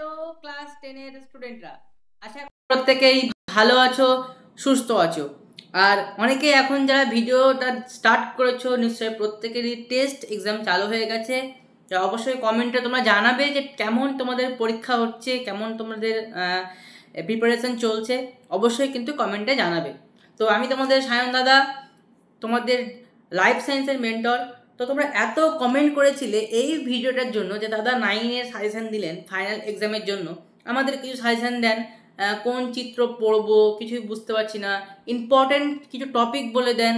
Hello class 10 এর স্টুডেন্টরা, আশা করি প্রত্যেকেই ভালো আছো, সুস্থ আছো। আর অনেকে এখন যারা ভিডিওটা স্টার্ট করেছো নিশ্চয়ই প্রত্যেকেরই টেস্ট এক্সাম চালু হয়ে গেছে। অবশ্যই কমেন্টে তোমরা জানাবে যে কেমন তোমাদের পরীক্ষা হচ্ছে, কেমন তোমাদের প্রিপারেশন চলছে, অবশ্যই কিন্তু কমেন্টে জানাবে। তো আমি তোমাদের সায়ন দাদা, তোমাদের লাইফ সায়েন্সের মেন্টর। তো তোমরা এত কমেন্ট করেছিলে এই ভিডিওটার জন্য যে দাদা 9-এর সাজেশান দিলেন ফাইনাল এক্সামের জন্য, আমাদের কিছু সাজেশান দেন, কোন চিত্র পড়বো কিছুই বুঝতে পারছি না, ইম্পর্টেন্ট কিছু টপিক বলে দেন,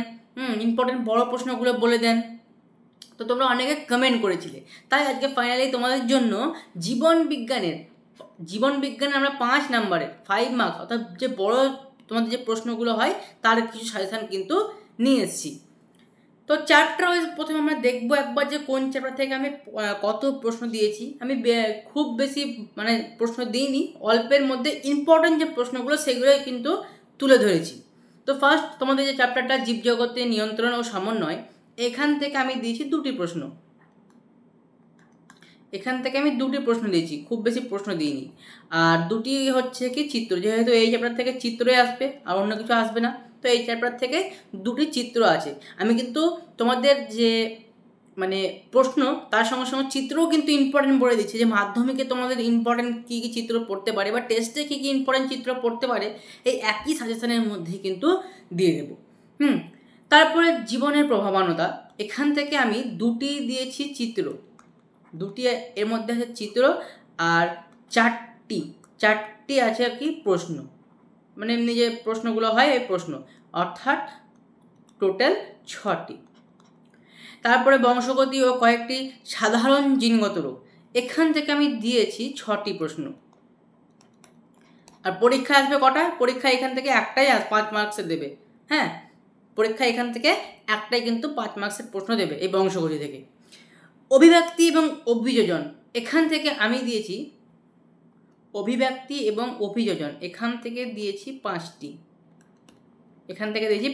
ইম্পর্টেন্ট বড় প্রশ্নগুলো বলে দেন। তো তোমরা অনেকে কমেন্ট করেছিলে, তাই আজকে ফাইনালি তোমাদের জন্য জীবন বিজ্ঞানে আমরা 5 নাম্বারের 5 মার্কস অর্থাৎ যে বড় তোমাদের যে প্রশ্নগুলো হয় তার কিছু সাজেশান কিন্তু নিয়ে এসেছি। তো চ্যাপ্টার ওয়াইজ প্রথমে আমরা দেখবো একবার যে কোন চ্যাপ্টার থেকে আমি কত প্রশ্ন দিয়েছি। আমি খুব বেশি প্রশ্ন দিইনি, অল্পের মধ্যে ইম্পর্টেন্ট যে প্রশ্নগুলো সেগুলোই কিন্তু তুলে ধরেছি। তো ফার্স্ট তোমাদের যে চ্যাপ্টারটা জীবজগতে নিয়ন্ত্রণ ও সমন্বয়, এখান থেকে আমি দিয়েছি 2টি প্রশ্ন। এখান থেকে আমি 2টি প্রশ্ন দিয়েছি, খুব বেশি প্রশ্ন দিইনি। আর 2টি হচ্ছে কি চিত্র, যেহেতু এই চ্যাপ্টার থেকে চিত্রই আসবে আর অন্য কিছু আসবে না, তো এই চ্যাপ্টার থেকে 2টি চিত্র আছে। আমি কিন্তু তোমাদের যে প্রশ্ন তার সঙ্গে সঙ্গে চিত্রও কিন্তু ইম্পর্টেন্ট বলে দিচ্ছি, যে মাধ্যমিকে তোমাদের ইম্পর্টেন্ট কী কী চিত্র পড়তে পারে বা টেস্টে কী কী ইম্পর্টেন্ট চিত্র পড়তে পারে এই একই সাজেশনের মধ্যে কিন্তু দিয়ে দেবো। তারপরে জীবনের প্রভাবানতা, এখান থেকে আমি 2টি দিয়েছি চিত্র, 2টি এর মধ্যে আছে চিত্র, আর 4টি আছে আর কি প্রশ্ন, এমনি যে প্রশ্নগুলো হয় এই প্রশ্ন, অর্থাৎ টোটাল 6টি। তারপরে বংশগতি ও কয়েকটি সাধারণ জিনগত রোগ, এখান থেকে আমি দিয়েছি 6টি প্রশ্ন। আর পরীক্ষা আসবে কটা? পরীক্ষা এখান থেকে একটাই 5 মার্কসের দেবে। হ্যাঁ, পরীক্ষা এখান থেকে একটাই কিন্তু 5 মার্কসের প্রশ্ন দেবে এই বংশগতি থেকে। অভিব্যক্তি এবং অভিযোজন, এখান থেকে আমি দিয়েছি অভিব্যক্তি এবং অভিযোজন, এখান থেকে দিয়েছি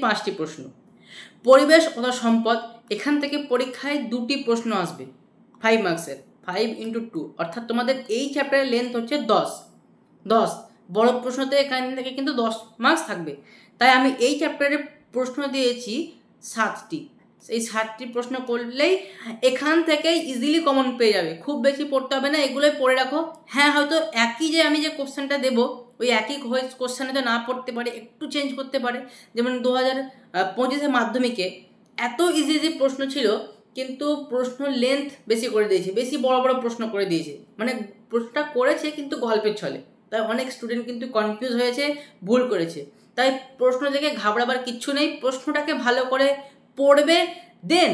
5টি, প্রশ্ন। পরিবেশ ও সম্পদ, এখান থেকে পরীক্ষায় 2টি প্রশ্ন আসবে 5 মার্কসের, 5 × 2, অর্থাৎ তোমাদের এই চ্যাপ্টারের লেন্থ হচ্ছে 10। বড় প্রশ্নতে এখান থেকে কিন্তু 10 মার্কস থাকবে, তাই আমি এই চ্যাপ্টারের প্রশ্ন দিয়েছি 7টি। এই 7টি প্রশ্ন করলেই এখান থেকে ইজিলি কমন পেয়ে যাবে, খুব বেশি পড়তে হবে না, এগুলোই পড়ে রাখো। হ্যাঁ, হয়তো একই যে আমি যে কোশ্চেনটা দেবো ওই একই কোশ্চেনে তো না পড়তে পারে, একটু চেঞ্জ করতে পারে। যেমন 2025 মাধ্যমিকে এত ইজি প্রশ্ন ছিল, কিন্তু প্রশ্ন লেন্থ বেশি করে দিয়েছে, বেশি বড় বড় প্রশ্ন করে দিয়েছে, প্রশ্নটা করেছে কিন্তু গল্পের ছলে, তাই অনেক স্টুডেন্ট কিন্তু কনফিউজ হয়েছে, ভুল করেছে। তাই প্রশ্ন দেখে ঘাবড়াবার কিচ্ছু নেই, প্রশ্নটাকে ভালো করে পড়বে, দেন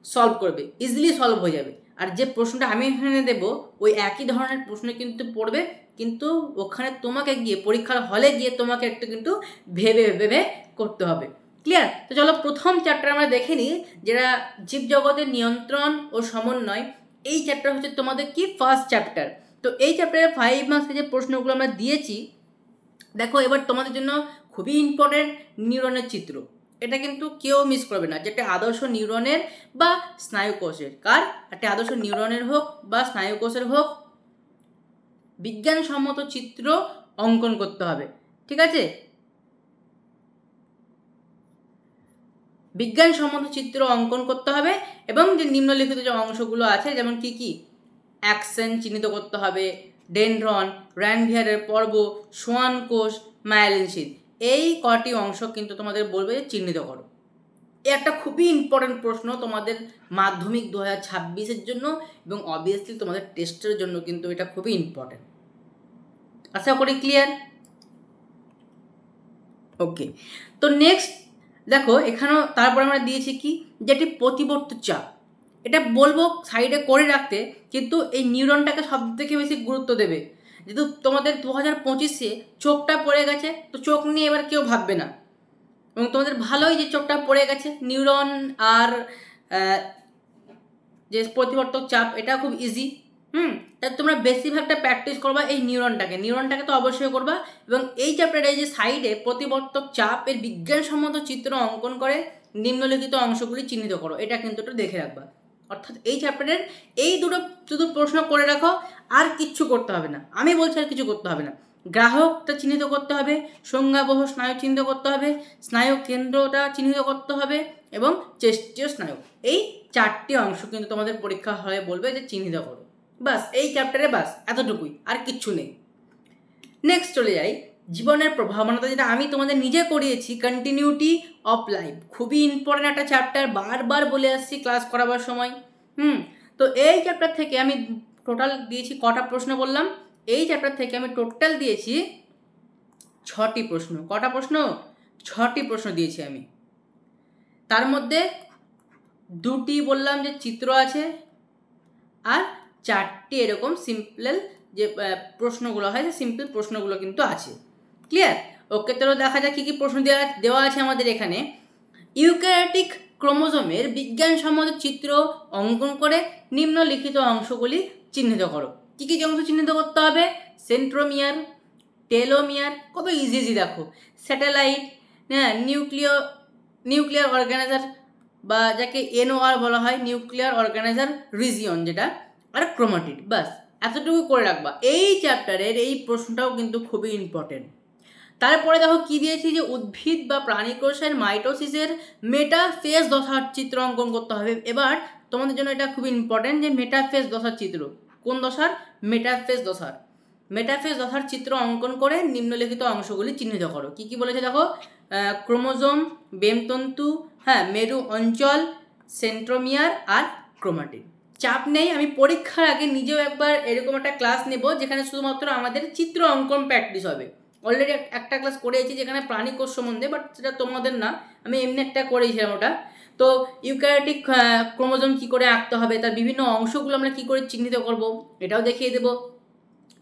সলভ করবে, ইজিলি সলভ হয়ে যাবে। আর যে প্রশ্নটা আমি এখানে দেবো ওই একই ধরনের প্রশ্ন কিন্তু পড়বে, কিন্তু ওখানে তোমাকে গিয়ে পরীক্ষার হলে গিয়ে তোমাকে একটু কিন্তু ভেবে করতে হবে। ক্লিয়ার? তো চলো প্রথম চ্যাপ্টার আমরা দেখে নিই, যেটা জীবজগতের নিয়ন্ত্রণ ও সমন্বয়। এই চ্যাপ্টার হচ্ছে তোমাদের কি ফার্স্ট চ্যাপ্টার। তো এই চ্যাপ্টারে 5 মার্কসের যে প্রশ্নগুলো আমরা দিয়েছি, দেখো এবার তোমাদের জন্য খুবই ইম্পর্টেন্ট নিউরনের চিত্র, এটা কিন্তু কেউ মিস করবে না, যেটা আদর্শ নিউরনের বা স্নায়ুকোষের, একটা আদর্শ নিউরনের হোক বা স্নায়ুকোষের হোক, বিজ্ঞানসম্মত চিত্র অঙ্কন করতে হবে। ঠিক আছে, বিজ্ঞানসম্মত চিত্র অঙ্কন করতে হবে, এবং যে নিম্নলিখিত যে অংশগুলো আছে, যেমন কি অ্যাকশন চিহ্নিত করতে হবে, ডেনড্রন, রানভিয়ারের পর্ব, সোয়ান কোষ, মায়েলিন শীথ, এই কটি অংশ কিন্তু তোমাদের বলবে যে চিহ্নিত করো। একটা খুবই ইম্পর্টেন্ট প্রশ্ন তোমাদের মাধ্যমিক 2026-এর জন্য, এবং অবভিয়াসলি তোমাদের টেস্টের জন্য কিন্তু এটা খুবই ইম্পর্টেন্ট। আশা করি ক্লিয়ার? ওকে, তো নেক্সট দেখো এখানেও তারপর আমরা দিয়েছি কি, যেটি প্রতিবর্ত চাপ, এটা বলবো সাইডে করে রাখতে, কিন্তু এই নিউরনটাকে সব থেকে বেশি গুরুত্ব দেবে। যেহেতু তোমাদের 2025-এ চোখটা পড়ে গেছে, তো চোখ নিয়ে এবার কেউ ভাববে না, এবং তোমাদের ভালোই যে চোখটা পড়ে গেছে, নিউরন আর যে প্রতিবর্তক চাপ, এটা খুব ইজি। তাই তোমরা বেশিরভাগটা প্র্যাকটিস করবা এই নিউরনটাকে তো অবশ্যই করবা, এবং এই চ্যাপ্টারে যে সাইডে প্রতিবর্তক চাপ এর বিজ্ঞানসম্মত চিত্র অঙ্কন করে নিম্নলিখিত অংশগুলি চিহ্নিত করো, এটা কিন্তু একটু দেখে রাখবা। অর্থাৎ এই চ্যাপ্টারের এই দুটো প্রশ্ন করে রাখো, আর কিচ্ছু করতে হবে না। আমি বলছি আর কিছু করতে হবে না। গ্রাহকটা চিহ্নিত করতে হবে, সংজ্ঞাবহ স্নায়ু চিহ্নিত করতে হবে, স্নায়ু কেন্দ্রটা চিহ্নিত করতে হবে এবং চেষ্টীয় স্নায়ু। এই 4টি অংশ কিন্তু তোমাদের পরীক্ষা হলে বলবে যে চিহ্নিত করো। বাস এই চ্যাপ্টারে বাস এতটুকুই, আর কিচ্ছু নেই। নেক্সট চলে যাই জীবনের প্রভাবনতা, যেটা আমি তোমাদের নিজে করিয়েছি, কন্টিনিউটি অফ লাইফ। খুবই ইম্পর্টেন্ট একটা চ্যাপ্টার, বারবার বলে আসছি ক্লাস করাবার সময়। তো এই চ্যাপ্টার থেকে আমি টোটাল দিয়েছি কটা প্রশ্ন বললাম? এই চ্যাপ্টার থেকে আমি টোটাল দিয়েছি 6টি প্রশ্ন। কটা প্রশ্ন? 6টি প্রশ্ন দিয়েছি আমি। তার মধ্যে 2টি বললাম যে চিত্র আছে, আর 4টি এরকম সিম্পল যে প্রশ্নগুলো হয়, যে সিম্পল প্রশ্নগুলো কিন্তু আছে। ক্লিয়ার? ওকে, তাহলে দেখা যাক কী কী প্রশ্ন দেওয়া আছে আমাদের এখানে। ইউক্যারিওটিক ক্রোমোজোমের বিজ্ঞানসম্মত চিত্র অঙ্কন করে নিম্নলিখিত অংশগুলি চিহ্নিত করো। কী কী অংশ চিহ্নিত করতে হবে? সেন্ট্রোমিয়ার, টেলোমিয়ার, কত ইজি দেখো, স্যাটেলাইট, হ্যাঁ, নিউক্লিয়ার অর্গানাইজার বা যাকে NOR বলা হয়, নিউক্লিয়ার অর্গানাইজার রিজিয়ন যেটা, আর ক্রোমাটিড। বাস এতটুকু করে রাখবা। এই চ্যাপ্টারের এই প্রশ্নটাও কিন্তু খুবই ইম্পর্টেন্ট। তারপরে দেখো কি দিয়েছি, যে উদ্ভিদ বা প্রাণী কোষের মাইটোসিসের মেটাফেজ দশার চিত্র অঙ্কন করতে হবে। এবার তোমাদের জন্য এটা খুব ইম্পর্টেন্ট, যে মেটাফেজ দশার চিত্র। কোন দশার? মেটাফেজ দশার। মেটাফেজ দশার চিত্র অঙ্কন করে নিম্নলিখিত অংশগুলি চিহ্নিত করো। কি কি বলেছে দেখো, ক্রোমোজোম, বেমতন্তু, হ্যাঁ, মেরু অঞ্চল, সেন্ট্রোমিয়ার আর ক্রোমাটিড। চাপ নেই, আমি পরীক্ষার আগে নিজেও একবার এরকম একটা ক্লাস নেব যেখানে শুধুমাত্র আমাদের চিত্র অঙ্কন প্র্যাকটিস হবে। অলরেডি একটা ক্লাস করেছি যেখানে প্রাণী কোষ সম্বন্ধে, বাট সেটা তোমাদের না, আমি এমনি একটা করেছিলাম ওটা। তো ইউক্যারিওটিক ক্রোমোজোম কী করে আঁকতে হবে, তার বিভিন্ন অংশগুলো আমরা কী করে চিহ্নিত করব, এটাও দেখিয়ে দেবো।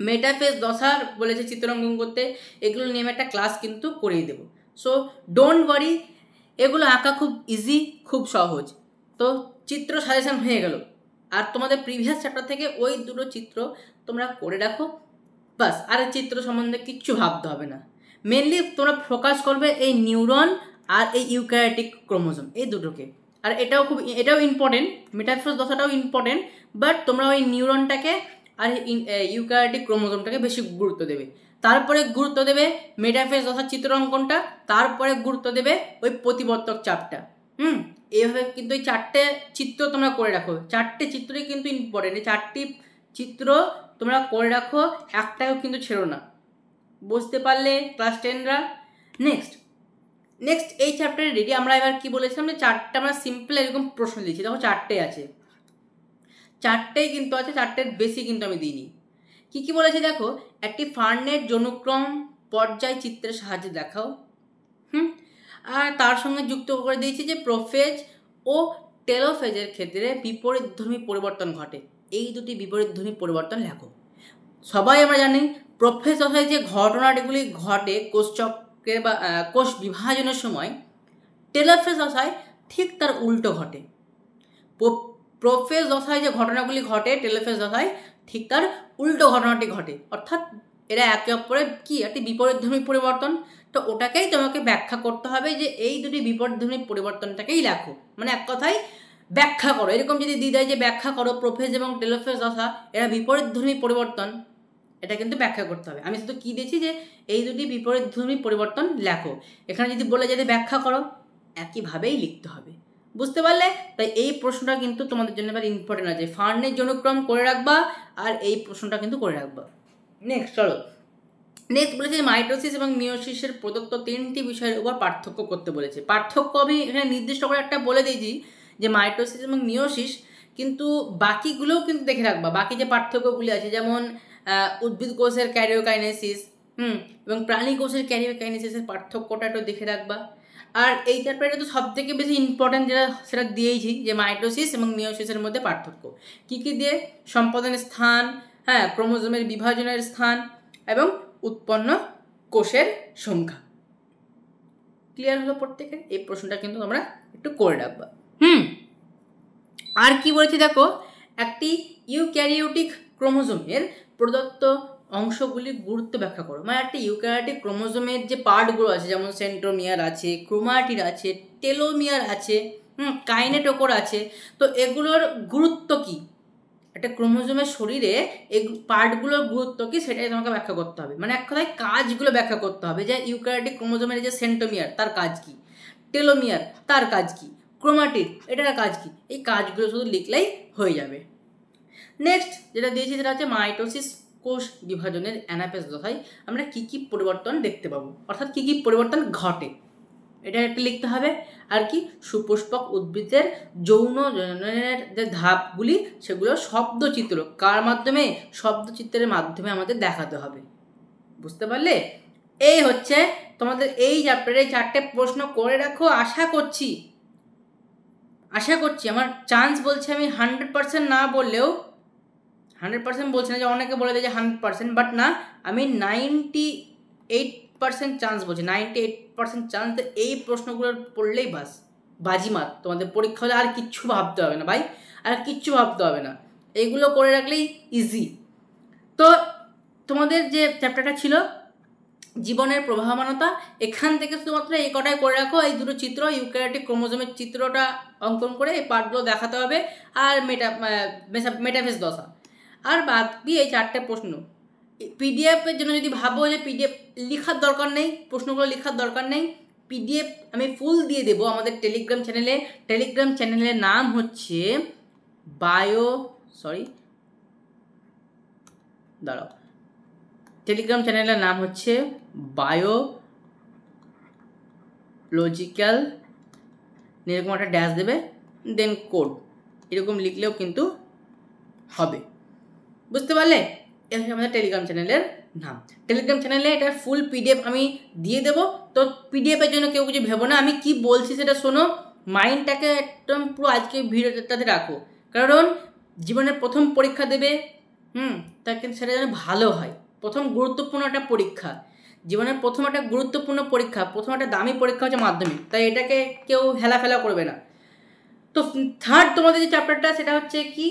মেটাফেজ দশার বলেছে চিত্র অঙ্কন করতে, এগুলো নিয়ে একটা ক্লাস কিন্তু করিয়ে দেবো। সো ডোন্ট ওয়ারি, এগুলো আঁকা খুব ইজি, খুব সহজ। তো চিত্র সাজেশন হয়ে গেল, আর তোমাদের প্রিভিয়াস চ্যাপ্টার থেকে ওই দুটো চিত্র তোমরা করে রাখো। বাস, আর চিত্র সম্বন্ধে কিচ্ছু ভাবতে হবে না। মেনলি তোমরা ফোকাস করবে এই নিউরন আর এই ইউক্যারিওটিক ক্রোমোজোম, এই দুটোকে। আর এটাও ইম্পর্টেন্ট, মেটাফেজ দশাটাও ইম্পর্টেন্ট, বাট তোমরা ওই নিউরনটাকে আর ইউক্যারিওটিক ক্রোমোজোমটাকে বেশি গুরুত্ব দেবে। তারপরে গুরুত্ব দেবে মেটাফেজ দশার চিত্র অঙ্কনটা, তারপরে গুরুত্ব দেবে ওই প্রতিবর্তক চাপটা। এইভাবে কিন্তু এই 4টে চিত্র তোমরা করে রাখো। 4টে চিত্রই কিন্তু ইম্পর্টেন্ট। এই 4টি চিত্র তোমরা করে রাখো, একটাও কিন্তু ছেড়ো না। বুঝতে পারলে ক্লাস 10রা? নেক্সট এই চ্যাপ্টারে রেডি। আমরা এবার কি বলেছিলাম, যে 4টে আমরা সিম্পল এরকম প্রশ্ন দিয়েছি। দেখো 4টে আছে, 4টেই কিন্তু আছে, 4টের বেশি কিন্তু আমি দিইনি। কি কি বলেছি দেখো, একটি ফার্নের জনুক্রম পর্যায় চিত্রের সাহায্যে দেখাও। আর তার সঙ্গে যুক্ত করে দিয়েছি যে প্রোফেজ ও টেলোফেজের ক্ষেত্রে বিপরীতধর্মী পরিবর্তন ঘটে। এই দুটি বিপরীতধর্মী পরিবর্তন লেখো। সবাই আমরা জানি প্রোফেজ দশায় যে ঘটনাটিগুলি ঘটে কোষচক্রে বা কোষ বিভাজনের সময়, টেলোফেজ দশায় ঠিক তার উল্টো ঘটে। প্রোফেজ দশায় যে ঘটনাগুলি ঘটে, টেলোফেজ দশায় ঠিক তার উল্টো ঘটনাটি ঘটে। অর্থাৎ এরা একে অপরের কি একটি বিপরীতধর্মী পরিবর্তন। তো ওটাকেই তোমাকে ব্যাখ্যা করতে হবে, যে এই দুটি বিপরীতধর্মী পরিবর্তনটাকেই লেখো, মানে এক কথায় ব্যাখ্যা করো। এরকম যদি দিয়ে দেয় যে ব্যাখ্যা করো প্রোফেজ এবং টেলোফেজ দশা এরা বিপরীতধর্মী পরিবর্তন, এটা কিন্তু ব্যাখ্যা করতে হবে। আমি শুধু কী দিয়েছি, যে এই দুটি বিপরীতধর্মী পরিবর্তন লেখো। এখানে যদি বলে যদি ব্যাখ্যা করো, একইভাবেই লিখতে হবে। বুঝতে পারলে? তাই এই প্রশ্নটা কিন্তু তোমাদের জন্য এবার ইম্পর্টেন্ট আছে। ফার্নের জনুক্রম করে রাখবা, আর এই প্রশ্নটা কিন্তু করে রাখবা। নেক্সট বলেছে মাইটোসিস এবং মিওসিসের প্রদত্ত 3টি বিষয়ের উপর পার্থক্য করতে বলেছে। পার্থক্য আমি এখানে নির্দিষ্ট করে একটা বলে দিয়েছি, যে মাইটোসিস এবং মিওসিস, কিন্তু বাকিগুলোও কিন্তু দেখে রাখবা। বাকি যে পার্থক্যগুলি আছে, যেমন উদ্ভিদ কোষের ক্যারিওকাইনেসিস এবং প্রাণী কোষের ক্যারিওকাইনেসিসের পার্থক্যটা একটু দেখে রাখবা। আর এই চ্যাপ্টারটা তো সব থেকে বেশি ইম্পর্টেন্ট, যেটা সেটা দিয়েইছি, যে মাইটোসিস এবং মিওসিসের মধ্যে পার্থক্য কী কী দিয়ে, সম্পাদনের স্থান, হ্যাঁ, ক্রোমোজোমের বিভাজনের স্থান এবং উৎপন্ন কোষের সংখ্যা। ক্লিয়ার হলো প্রত্যেকের? এই প্রশ্নটা কিন্তু তোমরা একটু করে রাখবা। আর কি বলেছি দেখো, একটি ইউক্যারিওটিক ক্রোমোজোমের প্রদত্ত অংশগুলির গুরুত্ব ব্যাখ্যা করো। মানে একটা ইউক্যারিওটিক ক্রোমোজোমের যে পার্টগুলো আছে, যেমন সেন্ট্রোমিয়ার আছে, ক্রোমাটিড আছে, টেলোমিয়ার আছে, কাইনেটোকোর আছে। তো এগুলোর গুরুত্ব কি, একটা ক্রোমোজোমের শরীরে এই পার্টগুলোর গুরুত্ব কি সেটাই তোমাকে ব্যাখ্যা করতে হবে, মানে এক কথায় কাজগুলো ব্যাখ্যা করতে হবে, যে ইউক্যারিওটিক ক্রোমোজোমের যে সেন্টোমিয়ার তার কাজ কি, টেলোমিয়ার তার কাজ কি, ক্রোমাটিড এটার কাজ কি, এই কাজগুলো শুধু লিখলেই হয়ে যাবে। নেক্সট যেটা দিয়েছি সেটা হচ্ছে মাইটোসিস, কোষ বিভাজনের অ্যানাফেজ দশায় আমরা কী কী পরিবর্তন দেখতে পাবো, অর্থাৎ কী কী পরিবর্তন ঘটে, এটা একটা লিখতে হবে। আর কি, সুপুষ্পক উদ্ভিদের যৌন জননের যে ধাপগুলি সেগুলো শব্দচিত্র কার মাধ্যমে, শব্দচিত্রের মাধ্যমে আমাদের দেখাতে হবে। বুঝতে পারলে? এই হচ্ছে তোমাদের এই চ্যাপ্টারে 4টে প্রশ্ন করে রাখো। আশা করছি আমার চান্স বলছে, আমি 100% না বললেও 100% বলছি না, যে অনেকে বলে দেয় যে 100%, বাট না, আমি 98% চান্স বলছি, 98% চান্স এই প্রশ্নগুলোর পড়লেই বাস বাজিমাত, তোমাদের পরীক্ষা হলে আর কিচ্ছু ভাবতে হবে না ভাই, আর কিচ্ছু ভাবতে হবে না, এইগুলো করে রাখলেই ইজি। তো তোমাদের যে চ্যাপ্টারটা ছিল জীবনের প্রবাহমানতা, এখান থেকে শুধুমাত্র এই কটাই করে রাখো, এই দুটো চিত্র ইউক্যারিওটিক ক্রোমোজোমের চিত্রটা অঙ্কন করে এই পার্টগুলো দেখাতে হবে, আর মেটাফেজ দশা, আর বাকি এই 4টে প্রশ্ন। পিডিএফের জন্য যদি ভাবো যে পিডিএফ লেখার দরকার নেই, প্রশ্নগুলো লেখার দরকার নেই, পিডিএফ আমি ফুল দিয়ে দেবো আমাদের টেলিগ্রাম চ্যানেলে। টেলিগ্রাম চ্যানেলের নাম হচ্ছে টেলিগ্রাম চ্যানেলের নাম হচ্ছে বায়োলজিক্যাল, এরকম একটা ড্যাশ দেবে, দেন কোড, এরকম লিখলেও কিন্তু হবে। বুঝতে পারলে? এটা হচ্ছে আমাদের টেলিগ্রাম চ্যানেলের নাম। টেলিগ্রাম চ্যানেলে এটা ফুল পিডিএফ আমি দিয়ে দেবো। তো পিডিএফের জন্য কেউ কিছু ভেবো না, আমি কি বলছি সেটা শোনো, মাইন্ডটাকে একদম পুরো আজকে ভিডিওটাতে রাখো, কারণ জীবনের প্রথম পরীক্ষা দেবে, তাকে সেটা যেন ভালো হয়। প্রথম গুরুত্বপূর্ণ একটা পরীক্ষা, জীবনের প্রথম একটা গুরুত্বপূর্ণ পরীক্ষা, প্রথম একটা দামি পরীক্ষা হচ্ছে মাধ্যমিক, তাই এটাকে কেউ হেলাফেলা করবে না। তো থার্ড তোমাদের যে চ্যাপ্টারটা সেটা হচ্ছে কি,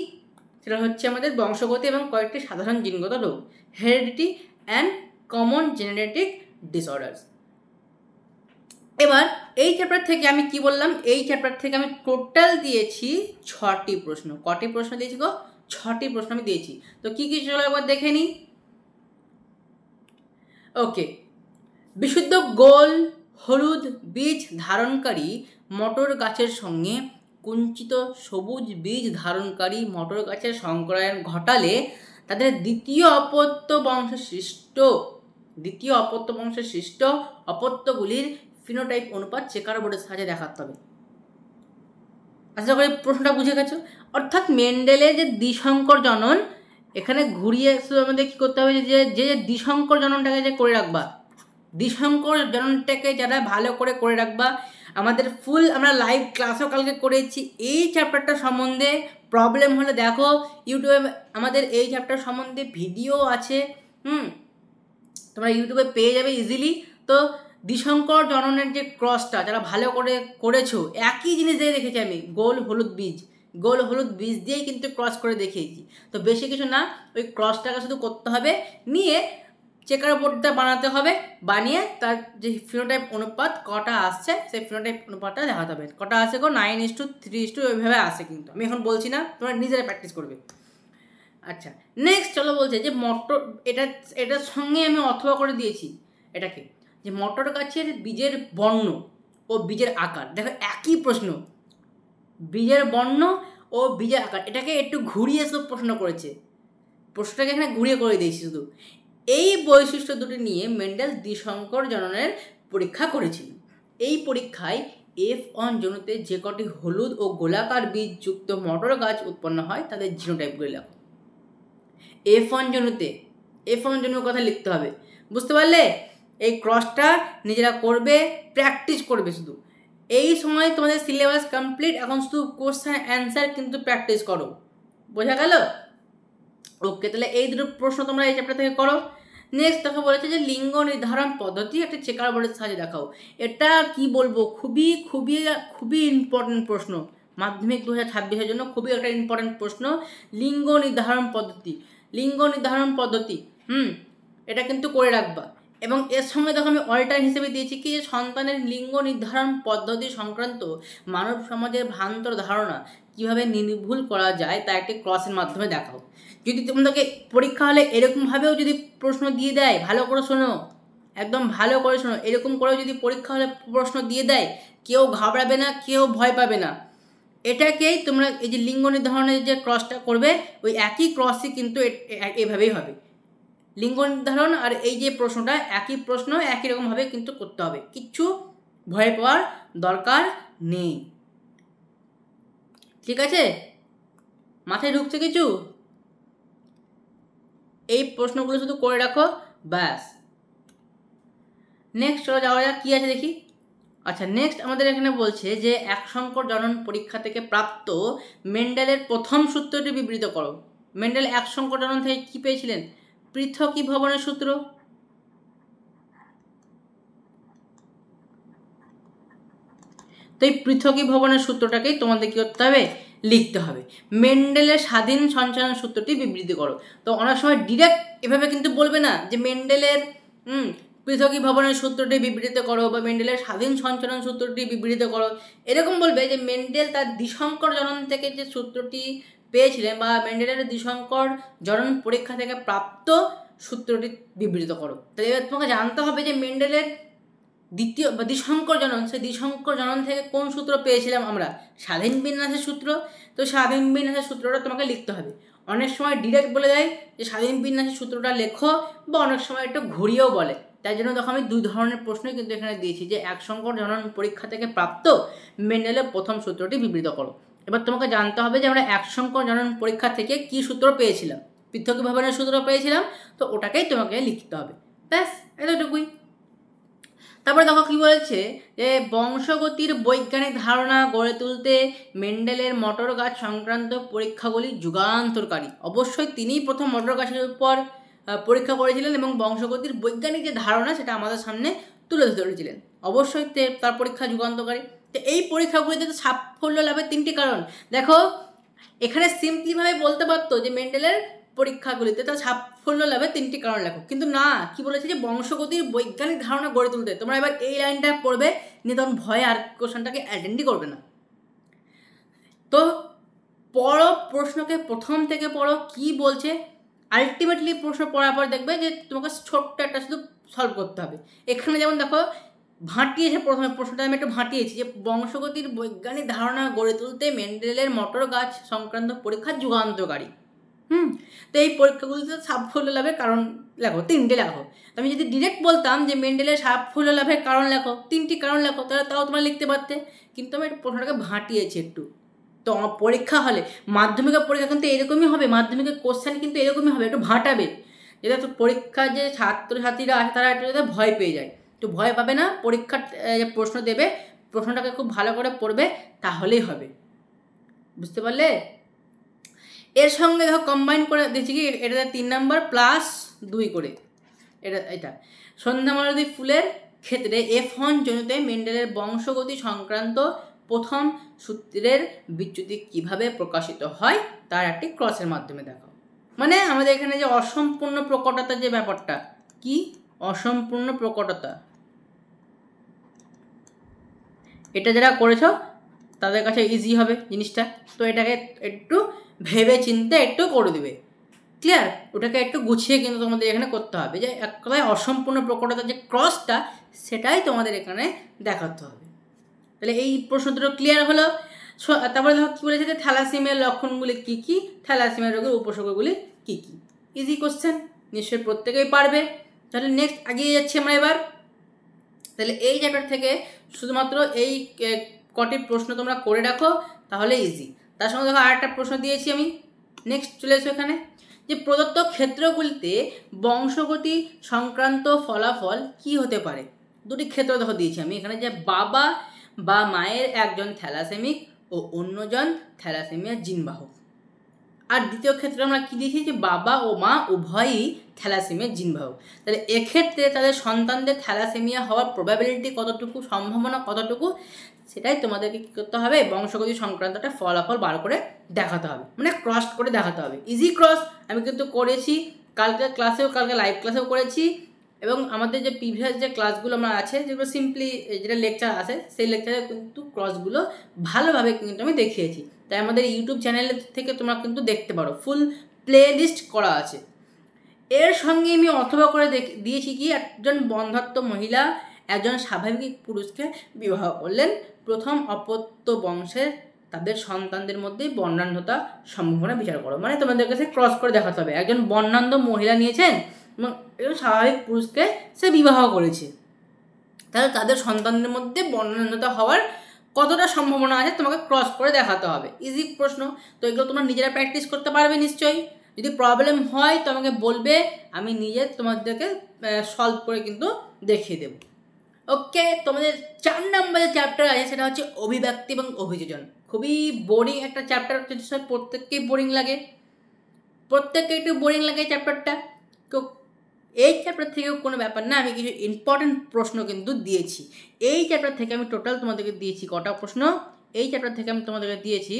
সেটা হচ্ছে আমাদের বংশগতি এবং কয়েকটি সাধারণ জিনগত রোগ, heredity and common genetic disorders. এবার এই চ্যাপ্টার থেকে আমি কি বললাম, এই চ্যাপ্টার থেকে আমি টোটাল দিয়েছি 6টি প্রশ্ন। কটি প্রশ্ন দিয়েছি গো? 6টি প্রশ্ন আমি দিয়েছি। তো কি কি চলো একবার দেখে নিই। ওকে, বিশুদ্ধ গোল হলুদ বীজ ধারণকারী মটর গাছের সঙ্গে কুঞ্চিত সবুজ বীজ ধারণকারী মটর গাছের সংকরায়ন ঘটালে তাদের দ্বিতীয় অপত্য বংশের সৃষ্ট অপত্যগুলির ফিনোটাইপ অনুপাত চেকার বোর্ডের সাহায্যে দেখাতে হবে। আশা করি প্রশ্নটা বুঝে গেছো। অর্থাৎ মেন্ডেলের যে দ্বিসংকর জনন, এখানে ঘুরিয়ে আমাদের কী করতে হবে, যে দ্বিসংকর জননটাকে যে করে রাখবা, দ্বিসংকর জননটাকে যারা ভালো করে রাখবা। আমাদের ফুল আমরা লাইভ ক্লাসও কালকে করেছি এই চ্যাপ্টারটা সম্বন্ধে। প্রবলেম হলে দেখো ইউটিউবে আমাদের এই চ্যাপ্টার সম্বন্ধে ভিডিও আছে, তোমরা ইউটিউবে পেয়ে যাবে ইজিলি। তো দ্বিসংকর জননের যে ক্রসটা যারা ভালো করেছো, একই জিনিস দিয়ে দেখেছি আমি, গোল হলুদ বীজ দিয়েই কিন্তু ক্রস করে দেখিয়েছি। তো বেশি কিছু না, ওই ক্রসটাকে শুধু করতে হবে, নিয়ে চেকার বোর্ডটা বানাতে হবে, বানিয়ে তার যে ফিনোটাইপ অনুপাত কটা আসছে সেই ফিনোটাইপ অনুপাতটা দেখাতে হবে। কটা আসে গো? 9:3 ওইভাবে আসে, কিন্তু আমি এখন বলছি না, তোমরা নিজেরা প্র্যাকটিস করবে। আচ্ছা, নেক্সট চলো বলছে যে মটর, এটার সঙ্গে আমি অথবা করে দিয়েছি এটাকে, যে মটর গাছের বীজের বর্ণ ও বীজের আকার। দেখো একই প্রশ্ন, বীজের বর্ণ ও বীজের আকার, এটাকে একটু ঘুরিয়ে শুধু প্রশ্ন করেছে, প্রশ্নটাকে এখানে ঘুরিয়ে করে দিয়েছি শুধু। এই বৈশিষ্ট্য দুটি নিয়ে মেন্ডেল দ্বিসংকর জননের পরীক্ষা করেছিলেন। এই পরীক্ষায় F1 জনুতে যে কটি হলুদ ও গোলাকার বীজ যুক্ত মটর গাছ উৎপন্ন হয় তাদের জিনোটাইপগুলি লেখো। F1 জনুর কথা লিখতে হবে। বুঝতে পারলে? এই ক্রসটা নিজেরা করবে, প্র্যাকটিস করবে শুধু। এই সময় তোমাদের সিলেবাস কমপ্লিট, এখন শুধু কোশ্চেন অ্যান্সার কিন্তু প্র্যাকটিস করো। বোঝা গেল? ওকে, তাহলে এই দুটো প্রশ্ন তোমরা এই চ্যাপ্টার থেকে করো। নেক্সট দেখো বলেছে যে লিঙ্গ নির্ধারণ পদ্ধতি একটা চেকার বোর্ডের সাহায্যে দেখাও। এটা কি বলবো, খুবই খুবই খুবই ইম্পর্টেন্ট প্রশ্ন, মাধ্যমিক 2026-এর জন্য খুবই একটা ইম্পর্টেন্ট প্রশ্ন। লিঙ্গ নির্ধারণ পদ্ধতি, এটা কিন্তু করে রাখবা। এবং এর সঙ্গে দেখো আমি অল্টার হিসেবে দিয়েছি কি সন্তানের লিঙ্গ নির্ধারণ পদ্ধতি সংক্রান্ত মানব সমাজের ভ্রান্ত ধারণা কীভাবে নির্ভুল করা যায় তা একটি ক্রসের মাধ্যমে দেখাও। যদি তোমাদেরকে পরীক্ষা হলে এরকমভাবেও যদি প্রশ্ন দিয়ে দেয়, ভালো করে শোনো, একদম ভালো করে শোনো, এরকম করেও যদি পরীক্ষা হলে প্রশ্ন দিয়ে দেয়, কেউ ঘাবড়াবে না, কেউ ভয় পাবে না। এটাকেই তোমরা এই যে লিঙ্গ নির্ধারণের যে ক্রসটা করবে, ওই একই ক্রসই কিন্তু এভাবেই হবে। লিঙ্গ নির্ধারণ আর এই যে প্রশ্নটা একই প্রশ্ন, একই রকমভাবে কিন্তু করতে হবে, কিচ্ছু ভয় পাওয়ার দরকার নেই। ঠিক আছে, মাথায় ঢুকছে কিছু? এই প্রশ্নগুলো শুধু করে রাখো, ব্যাস। নেক্সট চলো যাওয়া যাক, কী আছে দেখি। আচ্ছা, নেক্সট আমাদের এখানে বলছে যে এক সংকর জনন পরীক্ষা থেকে প্রাপ্ত মেন্ডেলের প্রথম সূত্রটি বিবৃত করো। মেন্ডেল এক সংকর জনন থেকে কী পেয়েছিলেন? পৃথকীভবনের সূত্র। তো এই পৃথকীভবনের সূত্রটাকেই তোমাদের কী করতে হবে? লিখতে হবে। মেন্ডেলের স্বাধীন সঞ্চালন সূত্রটি বিবৃতি করো। তো অনেক সময় ডিরেক্ট এভাবে কিন্তু বলবে না যে মেন্ডেলের পৃথকীভবনের সূত্রটি বিবৃত করো বা মেন্ডেলের স্বাধীন সঞ্চালন সূত্রটি বিবৃত করো, এরকম বলবে যে মেন্ডেল তার দ্বিসংকর জনন থেকে যে সূত্রটি পেয়েছিলেন বা মেন্ডেলের দ্বিসংকর জনন পরীক্ষা থেকে প্রাপ্ত সূত্রটি বিবৃত করো। তাহলে এবার তোমাকে জানতে হবে যে মেন্ডেলের দ্বিতীয় বা দ্বিসংকর জনন, সেই দ্বিসংকর জনন থেকে কোন সূত্র পেয়েছিলাম আমরা? স্বাধীন বিন্যাসের সূত্র। তো স্বাধীন বিন্যাসের সূত্রটা তোমাকে লিখতে হবে। অনেক সময় ডিরেক্ট বলে দেয় যে স্বাধীন বিন্যাসের সূত্রটা লেখো, বা অনেক সময় একটু ঘুরিয়েও বলে। তাই জন্য দেখো আমি দুই ধরনের প্রশ্নই কিন্তু এখানে দিয়েছি, যে এক সংকর জনন পরীক্ষা থেকে প্রাপ্ত মেন্ডেলের প্রথম সূত্রটি বিবৃত করো। এবার তোমাকে জানতে হবে যে আমরা এক সংকর জনন পরীক্ষা থেকে কি সূত্র পেয়েছিলাম, পৃথকীভবনের সূত্র পেয়েছিলাম, তো ওটাকেই তোমাকে লিখতে হবে, ব্যাস, এতটুকুই। তারপরে দেখো কি বলেছে যে বংশগতির বৈজ্ঞানিক ধারণা গড়ে তুলতে মেন্ডেলের মটর গাছ সংক্রান্ত পরীক্ষাগুলি যুগান্তরকারী। অবশ্যই তিনিই প্রথম মটর গাছের উপর পরীক্ষা করেছিলেন এবং বংশগতির বৈজ্ঞানিক যে ধারণা সেটা আমাদের সামনে তুলে ধরেছিলেন। অবশ্যই তার পরীক্ষা যুগান্তকারী। তো এই পরীক্ষাগুলিতে সাফল্য লাভের তিনটি কারণ। দেখো এখানে সিম্পলিভাবে বলতে পারতো যে মেন্ডেলের পরীক্ষাগুলিতে তার সাফল্য লাভে তিনটি কারণ লেখো, কিন্তু না, কি বলেছে যে বংশগতির বৈজ্ঞানিক ধারণা গড়ে তুলতে। তোমরা এবার এই লাইনটা পড়বে, নিয়ে তখন ভয়ে আর কোশ্চেনটাকে অ্যাটেন্ডই করবে না। তো পড়ো, প্রশ্নকে প্রথম থেকে পড়ো কি বলছে। আলটিমেটলি প্রশ্ন পড়ার পর দেখবে যে তোমাকে ছোট্ট একটা শুধু সলভ করতে হবে। এখানে যেমন দেখো ভাটিয়েছে, প্রথমে প্রশ্নটা আমি একটু ভাটিয়েছি যে বংশগতির বৈজ্ঞানিক ধারণা গড়ে তুলতে মেন্ডেলের মটর গাছ সংক্রান্ত পরীক্ষা যুগান্তকারী। তো এই পরীক্ষাগুলিতে সাফল্য লাভের কারণ লেখো, তিনটে লেখো। আমি যদি ডিরেক্ট বলতাম যে মেন্ডেলের সাফল্য লাভের কারণ লেখো, তিনটি কারণ লেখো, তাহলে তাও তোমরা লিখতে পারতে, কিন্তু আমি প্রশ্নটাকে ভাটিয়েছি একটু। তো আমার পরীক্ষা হলে, মাধ্যমিকের পরীক্ষা কিন্তু এরকমই হবে, মাধ্যমিকের কোশ্চেন কিন্তু এরকমই হবে, একটু ভাটাবে। যেটা তো পরীক্ষার যে ছাত্রছাত্রীরা আছে তারা একটু যাতে ভয় পেয়ে যায়, তো ভয় পাবে না, পরীক্ষার যে প্রশ্ন দেবে প্রশ্নটাকে খুব ভালো করে পড়বে, তাহলেই হবে। বুঝতে পারলে? এর সঙ্গে দেখো কম্বাইন করে দিচ্ছি কি, এটাতে 3 নাম্বার +2 করে, এটা সন্ধ্যামালতী ফুলের ক্ষেত্রে F1 জনিতে মেন্ডেলের বংশগতি সংক্রান্ত প্রথম সূত্রের বিচ্যুতি কিভাবে প্রকাশিত হয় তার একটি ক্রসের মাধ্যমে দেখো। মানে আমাদের এখানে যে অসম্পূর্ণ প্রকটতা, যে ব্যাপারটা কি অসম্পূর্ণ প্রকটতা, এটা যারা করেছ তাদের কাছে ইজি হবে জিনিসটা। তো এটাকে একটু ভেবে চিন্তে একটু করে দেবে, ক্লিয়ার? ওটাকে একটু গুছিয়ে কিন্তু তোমাদের এখানে করতে হবে, যে এক কথায় অসম্পূর্ণ প্রকটতার যে ক্রসটা সেটাই তোমাদের এখানে দেখাতে হবে। তাহলে এই প্রশ্ন দুটো ক্লিয়ার হলো। তারপরে দেখো কী বলেছে যে থ্যালাসেমিয়ার লক্ষণগুলি কী কী, থ্যালাসেমিয়া রোগের উপসর্গগুলি কী কী। ইজি কোশ্চেন, নিশ্চয়ই প্রত্যেকেই পারবে। তাহলে নেক্সট এগিয়ে যাচ্ছি আমরা এবার। তাহলে এই চ্যাপ্টার থেকে শুধুমাত্র এই কটি প্রশ্ন তোমরা করে রাখো, তাহলে ইজি। তার সঙ্গে দেখো আরেকটা প্রশ্ন দিয়েছি আমি, নেক্সট চলে এসো এখানে, যে প্রদত্ত ক্ষেত্রগুলিতে বংশগতি সংক্রান্ত ফলাফল কি হতে পারে। দুটি ক্ষেত্র দেখো দিয়েছি আমি এখানে, যে বাবা বা মায়ের একজন থ্যালাসেমিক ও অন্যজন থ্যালাসেমিয়া জিনবাহক। আর দ্বিতীয় ক্ষেত্রে আমরা কী দিয়েছি, যে বাবা ও মা উভয়ই থ্যালাসেমিয়া জিনবাহক। তাহলে এক্ষেত্রে তাদের সন্তানদের থ্যালাসেমিয়া হওয়ার প্রবাবিলিটি কতটুকু, সম্ভাবনা কতটুকু, সেটাই তোমাদেরকে কী করতে হবে, বংশগতি সংক্রান্তটা ফলাফল বার করে দেখাতে হবে, মানে ক্রস করে দেখাতে হবে। ইজি ক্রস আমি কিন্তু করেছি কালকে ক্লাসেও, কালকে লাইভ ক্লাসেও করেছি, এবং আমাদের যে প্রিভিয়াস যে ক্লাসগুলো আমার আছে, যেগুলো সিম্পলি যেটা লেকচার আছে, সেই লেকচারে কিন্তু ক্রসগুলো ভালোভাবে কিন্তু আমি দেখিয়েছি। তাই আমাদের ইউটিউব চ্যানেল থেকে তোমরা কিন্তু দেখতে পারো, ফুল প্লে লিস্ট করা আছে। এর সঙ্গে আমি অথবা করে দিয়েছি কি, একজন বন্ধ্যাত্ব মহিলা একজন স্বাভাবিক পুরুষকে বিবাহ করলেন, প্রথম অপত্য বংশের তাদের সন্তানদের মধ্যে বর্ণাঢ্যতা সম্ভাবনা বিচার করো। মানে তোমাদের কাছে ক্রস করে দেখাতে হবে, একজন বর্ণাঢ্য মহিলা নিয়েছেন এবং একজন স্বাভাবিক পুরুষকে সে বিবাহ করেছে, তাহলে তাদের সন্তানদের মধ্যে বর্ণাঢ্যতা হওয়ার কতটা সম্ভাবনা আছে তোমাকে ক্রস করে দেখাতে হবে। ইজি প্রশ্ন, তো এগুলো তোমরা নিজেরা প্র্যাকটিস করতে পারবে নিশ্চয়ই। যদি প্রবলেম হয় তো আমাকে বলবে, আমি নিজে তোমাদেরকে সলভ করে কিন্তু দেখিয়ে দেবো। ওকে, তোমাদের 4 নম্বরের চ্যাপ্টার আছে, সেটা হচ্ছে অভিব্যক্তি এবং অভিযোজন। খুবই বোরিং একটা চ্যাপ্টার, প্রত্যেককেই বোরিং লাগে, প্রত্যেককে একটু বোরিং লাগে এই চ্যাপ্টারটা। তো এই চ্যাপ্টার থেকেও কোনো ব্যাপার না, আমি কিছু ইম্পর্টেন্ট প্রশ্ন কিন্তু দিয়েছি। এই চ্যাপ্টার থেকে আমি টোটাল তোমাদেরকে দিয়েছি কটা প্রশ্ন, এই চ্যাপ্টার থেকে আমি তোমাদেরকে দিয়েছি,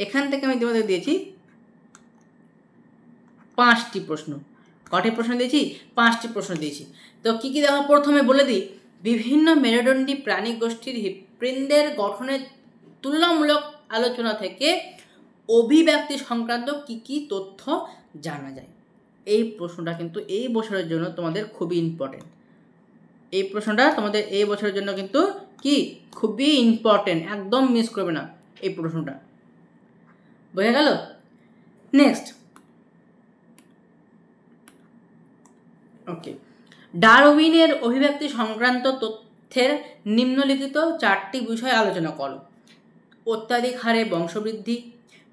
এখান থেকে আমি তোমাদের দিয়েছি 5টি প্রশ্ন। কটি প্রশ্ন দিয়েছি? 5টি প্রশ্ন দিয়েছি। তো কী কী দেখো, প্রথমে বলে দিই, বিভিন্ন মেরুদণ্ডী প্রাণী গোষ্ঠীর হৃৎপিণ্ডের গঠনের তুলনামূলক আলোচনা থেকে অভিব্যক্তি সংক্রান্ত কী কী তথ্য জানা যায়। এই প্রশ্নটা কিন্তু এই বছরের জন্য তোমাদের খুবই ইম্পর্টেন্ট। এই প্রশ্নটা তোমাদের এই বছরের জন্য কিন্তু কি খুবই ইম্পর্টেন্ট, একদম মিস করবে না এই প্রশ্নটা। বোঝা গেল? নেক্সট, ওকে, ডারউইনের অভিব্যক্তি সংক্রান্ত তথ্যের নিম্নলিখিত 4টি বিষয় আলোচনা করো। অত্যাধিক হারে বংশবৃদ্ধি,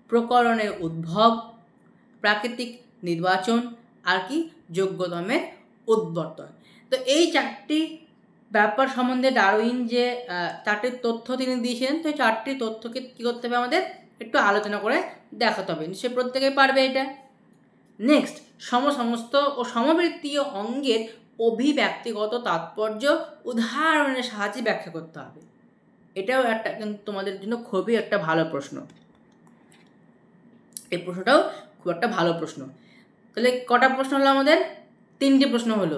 প্রকরণের উদ্ভব, প্রাকৃতিক নির্বাচন, আর কি যোগ্যতমের উদ্বর্তন। তো এই 4টি ব্যাপার সম্বন্ধে ডারউইন যে 4টি তথ্য তিনি দিয়েছিলেন, তো এই 4টি তথ্যকে কী করতে হবে, আমাদের একটু আলোচনা করে দেখাতে হবে। নিশ্চয়ই প্রত্যেকেই পারবে এটা। নেক্সট, সমস্ত ও সমবৃত্তীয় অঙ্গের অভিব্যক্তিগত তাৎপর্য উদাহরণের সাহায্যে ব্যাখ্যা করতে হবে। এটাও একটা কিন্তু তোমাদের জন্য খুবই একটা ভালো প্রশ্ন, এই প্রশ্নটাও খুব একটা ভালো প্রশ্ন। তাহলে কটা প্রশ্ন হলো আমাদের? 3টি প্রশ্ন হলো,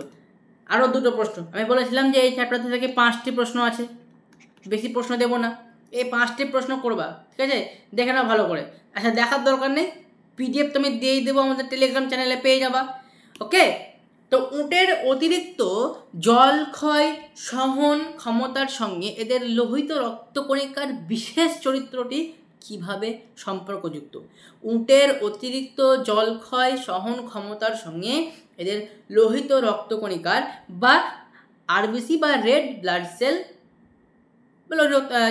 আরও 2টো প্রশ্ন। আমি বলেছিলাম যে এই চ্যাপ্টার থেকে 5টি প্রশ্ন আছে, বেশি প্রশ্ন দেবো না, এই 5টি প্রশ্ন করবা, ঠিক আছে? দেখে নাও ভালো করে। আচ্ছা, দেখার দরকার নেই, পিডিএফ তুমি দিয়েই দেবো, আমাদের টেলিগ্রাম চ্যানেলে পেয়ে যাবা। ওকে, তো উটের অতিরিক্ত জলক্ষয় সহন ক্ষমতার সঙ্গে এদের লোহিত রক্তকণিকার বিশেষ চরিত্রটি কিভাবে সম্পর্কযুক্ত? উটের অতিরিক্ত জলক্ষয় সহন ক্ষমতার সঙ্গে এদের লোহিত রক্তকণিকার বা আরবিসি বা রেড ব্লাড সেল,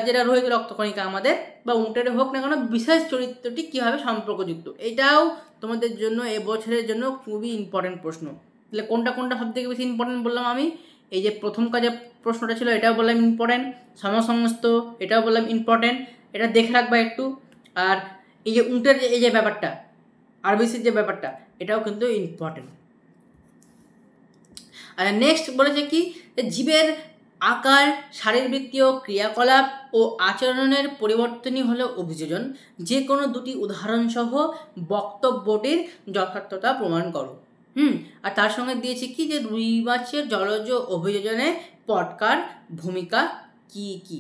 যেটা লোহিত রক্তকণিকা আমাদের, বা উটের হোক না কেন, বিশেষ চরিত্রটি কীভাবে সম্পর্কযুক্ত, এটাও তোমাদের জন্য এবছরের জন্য খুবই ইম্পর্টেন্ট প্রশ্ন। তাহলে কোনটা সব থেকে বেশি ইম্পর্টেন্ট বললাম আমি? এই যে প্রথম কাজে প্রশ্নটা ছিল, এটাও বললাম ইম্পর্টেন্ট, সমস্ত এটাও বললাম ইম্পর্টেন্ট, এটা দেখে রাখবা একটু। আর এই যে উটের এই যে ব্যাপারটা, আরবিসির যে ব্যাপারটা, এটাও কিন্তু ইম্পর্টেন্ট। আর নেক্সট বলেছে কি, জীবের আকার, শারীরবৃত্তীয় ক্রিয়াকলাপ ও আচরণের পরিবর্তনই হলো অভিযোজন। যে কোনো 2টি উদাহরণসহ বক্তব্যটির যথার্থতা প্রমাণ করো। আর তার সঙ্গে দিয়েছি কি, যে রুই মাছের জলজ অভিযোজনে পটকার ভূমিকা কি কি,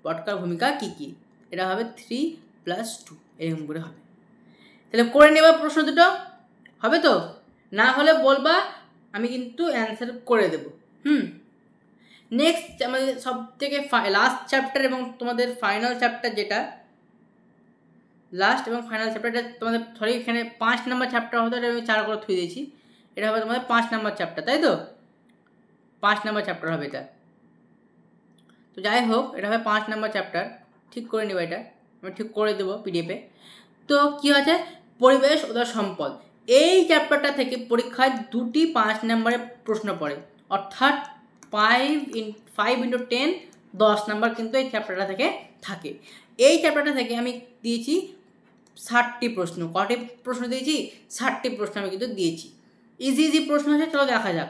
পটকার ভূমিকা কি কি। এটা হবে 3+2, এরকম করে হবে। তাহলে করে নেবা প্রশ্ন দুটো, হবে তো? না হলে বলবা, আমি কিন্তু অ্যান্সার করে দেব। নেক্সট, আমাদের সব থেকে লাস্ট চ্যাপ্টার এবং তোমাদের ফাইনাল চ্যাপ্টার, যেটা লাস্ট এবং ফাইনাল চ্যাপ্টারটা তোমাদের, সরি এখানে 5 নম্বর চ্যাপ্টার হতো, এটা আমি 4 করে থুয়ে দিয়েছি, এটা হবে তোমাদের 5 নম্বর চ্যাপ্টার, তাই তো? 5 নম্বর চ্যাপ্টার হবে এটা। তো যাই হোক, এটা হবে 5 নম্বর চ্যাপ্টার, ঠিক করে নেবা, এটা আমি ঠিক করে দেবো পিডিএফে। তো কী আছে, পরিবেশ ও তার সম্পদ, এই চ্যাপ্টারটা থেকে পরীক্ষায় 2টি 5 নম্বরের প্রশ্ন পড়ে, অর্থাৎ 5 × 10 10 নম্বর কিন্তু এই চ্যাপ্টারটা থেকে থাকে। এই চ্যাপ্টারটা থেকে আমি দিয়েছি 60টি প্রশ্ন। কটি প্রশ্ন দিয়েছি? 60টি প্রশ্ন আমি কিন্তু দিয়েছি। ইজি প্রশ্ন আছে, চলো দেখা যাক।